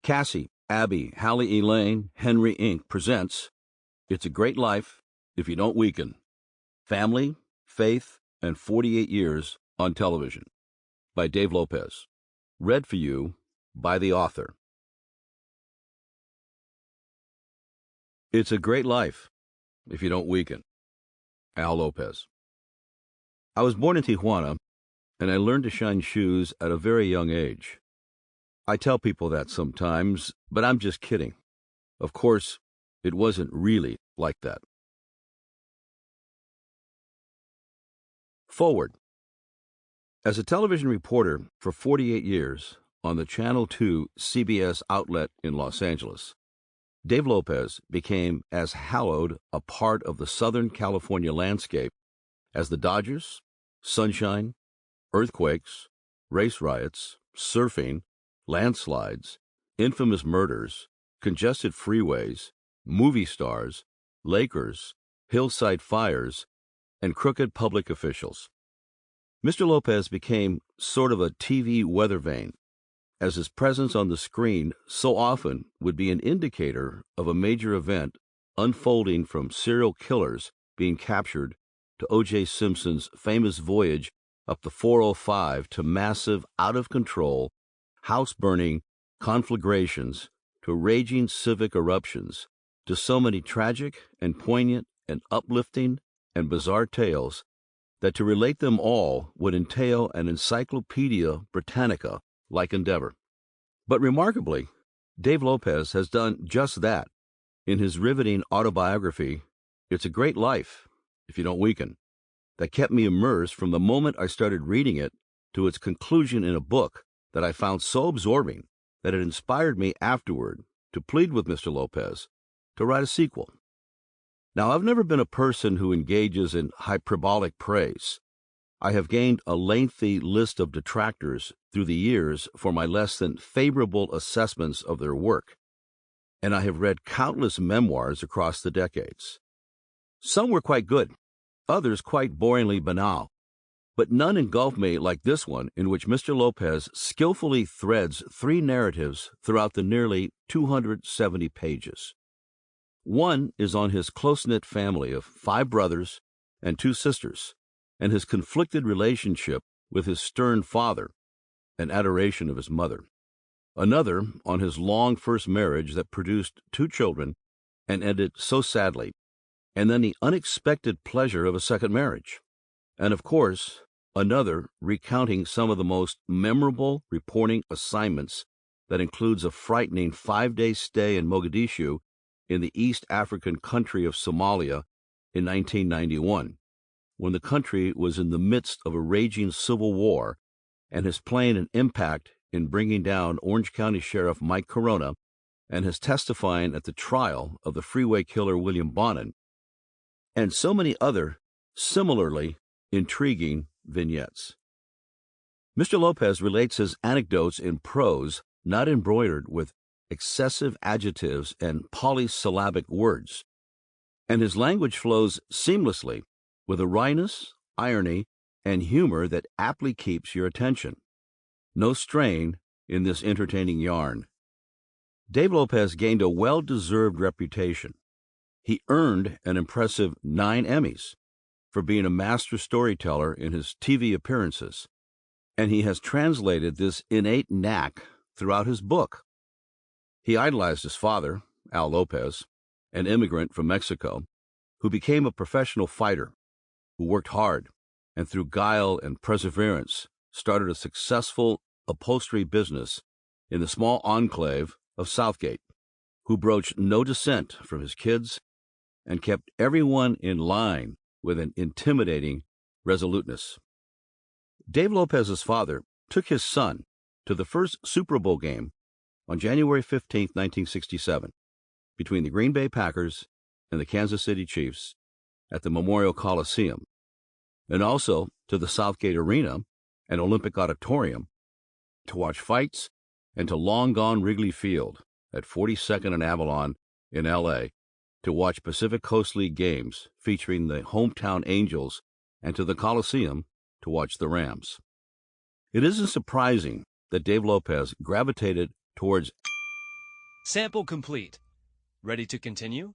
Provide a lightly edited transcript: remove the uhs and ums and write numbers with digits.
Cassie, Abby, Hallie Elaine, Henry Inc. presents It's a Great Life If You Don't Weaken. Family, Faith, and 48 Years on Television by Dave Lopez. Read for you by the author. It's a great life if you don't weaken. Al Lopez. I was born in Tijuana, and I learned to shine shoes at a very young age. I tell people that sometimes, but I'm just kidding. Of course, it wasn't really like that. Forward. As a television reporter for 48 years on the Channel 2 CBS outlet in Los Angeles, Dave Lopez became as hallowed a part of the Southern California landscape as the Dodgers, sunshine, earthquakes, race riots, surfing, landslides, infamous murders, congested freeways, movie stars, Lakers, hillside fires, and crooked public officials. Mr. Lopez became sort of a TV weather vane, as his presence on the screen so often would be an indicator of a major event unfolding from serial killers being captured to O.J. Simpson's famous voyage up the 405 to massive, out-of-control, house-burning conflagrations to raging civic eruptions to so many tragic and poignant and uplifting and bizarre tales that to relate them all would entail an Encyclopedia Britannica-like endeavor. But remarkably, Dave Lopez has done just that in his riveting autobiography, It's a Great Life If You Don't Weaken, that kept me immersed from the moment I started reading it to its conclusion in a book that I found so absorbing that it inspired me afterward to plead with Mr. Lopez to write a sequel. Now, I've never been a person who engages in hyperbolic praise. I have gained a lengthy list of detractors through the years for my less than favorable assessments of their work, and I have read countless memoirs across the decades. Some were quite good, others quite boringly banal, but none engulfed me like this one, in which Mr. Lopez skillfully threads three narratives throughout the nearly 270 pages. One is on his close-knit family of 5 brothers and 2 sisters, and his conflicted relationship with his stern father and adoration of his mother. Another on his long first marriage that produced 2 children and ended so sadly, and then the unexpected pleasure of a second marriage. And of course, another recounting some of the most memorable reporting assignments that includes a frightening 5-day stay in Mogadishu in the East African country of Somalia in 1991, when the country was in the midst of a raging civil war and has played an impact in bringing down Orange County Sheriff Mike Corona and his testifying at the trial of the freeway killer William Bonin, and so many other similarly intriguing vignettes. Mr. Lopez relates his anecdotes in prose, not embroidered with excessive adjectives and polysyllabic words, and his language flows seamlessly with a wryness, irony, and humor that aptly keeps your attention. No strain in this entertaining yarn. Dave Lopez gained a well-deserved reputation. He earned an impressive 9 Emmys for being a master storyteller in his TV appearances, and he has translated this innate knack throughout his book. He idolized his father, Al Lopez, an immigrant from Mexico, who became a professional fighter, who worked hard, and through guile and perseverance started a successful upholstery business in the small enclave of Southgate, who broached no dissent from his kids and kept everyone in line with an intimidating resoluteness. Dave Lopez's father took his son to the first Super Bowl game on January 15, 1967, between the Green Bay Packers and the Kansas City Chiefs at the Memorial Coliseum, and also to the Southgate Arena and Olympic Auditorium to watch fights, and to long-gone Wrigley Field at 42nd and Avalon in L.A. to watch Pacific Coast League games featuring the hometown Angels, and to the Coliseum to watch the Rams. It isn't surprising that Dave Lopez gravitated towards Sample complete. Ready to continue?